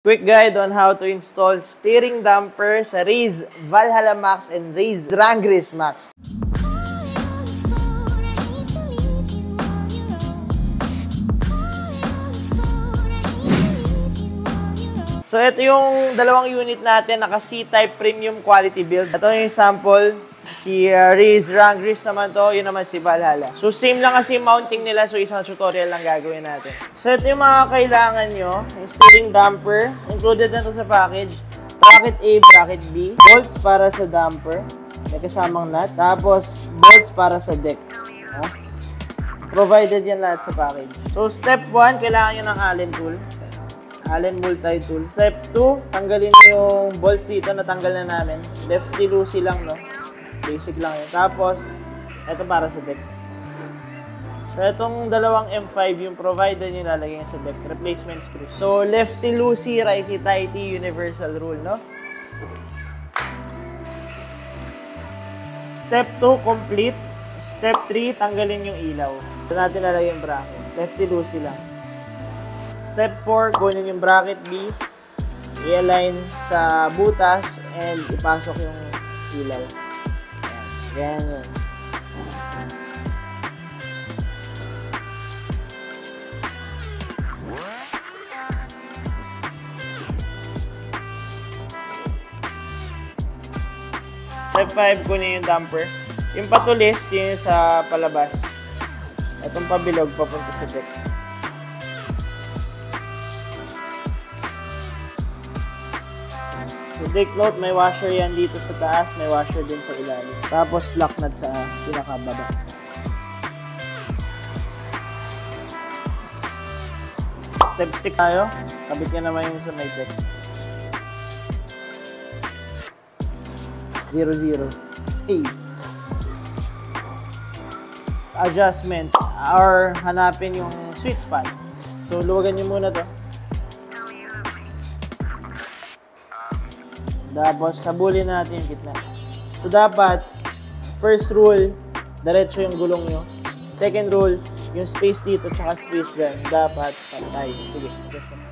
Quick guide on how to install steering damper sa Raze Valhalla Max and Raze Wrangler Max. So ito yung dalawang unit natin, naka C-type premium quality build. Ito yung sample, si Raze Wrangler naman to, yun naman si Valhalla. So same lang kasi mounting nila, so isang tutorial lang gagawin natin. So ito yung mga kailangan nyo, yung steering damper, included na to sa package. Bracket A, bracket B, bolts para sa damper, may kasamang nut, tapos bolts para sa deck. Provided yan lahat sa package. So step 1, kailangan nyo ng Allen tool. Allen multi-tool. Step 2, tanggalin yung bolts dito, natanggal na namin. Lefty-loosey lang, no? Basic lang yun. Tapos, ito para sa deck. So, itong dalawang M5, yung provider nyo lalagay sa deck. Replacement screw. So, lefty-loosey, righty-tighty, universal rule, no? Step 2, complete. Step 3, tanggalin yung ilaw. Ito natin lalagay yung bracket. Lefty-loosey lang. Step 4, kunin yung bracket B, i-align sa butas, and ipasok yung ilaw. Ganyan. Step 5, kunin yung damper. Yung patulis, yun sa palabas. Itong pabilog, papunta sa deck. So, take note, may washer yan dito sa taas, may washer din sa ilalim. Tapos, lock nut sa pinakababa. Step 6 tayo. Kabit ka naman yung sa may deck. 0-0. A. Adjustment or hanapin yung sweet spot. So, luwagan nyo muna to. Tapos, sabulin natin yung gitna. So, dapat, first rule, diretso yung gulong nyo. Second rule, yung space dito, tsaka space dyan, dapat pantay. Sige, adjust mo.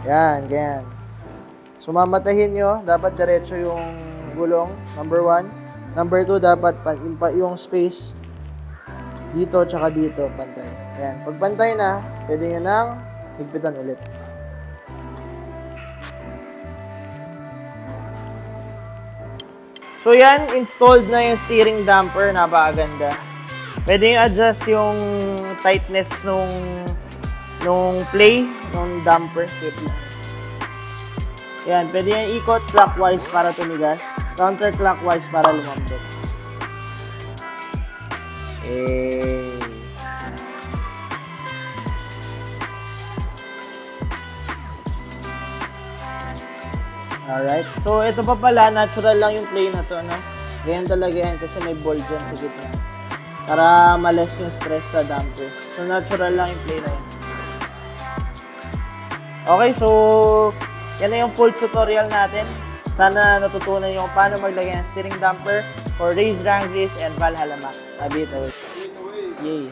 Yan, ganyan. So, mamatahin nyo, dapat diretso yung gulong, number 1. Number 2, dapat yung space dito, tsaka dito, pantay. Yan. Pag pantay na, pwede nyo nang higpitan ulit. So yan, installed na yung steering damper, napakaganda. Pwede yung adjust yung tightness nung play, nung damper. Yan, pwede yung ikot clockwise para tumigas, counterclockwise para lumambot. Alright, so ito pa pala, natural lang yung play na to, no? Ganyan talaga yan kasi may ball dyan sa gitna. Para ma-less yung stress sa dampers. So natural lang yung play na yan. Okay, so yan na yung full tutorial natin. Sana natutunan nyo kung paano maglagay ng steering damper for Raze Wrangler and Valhalla Max. Abit away. Yay!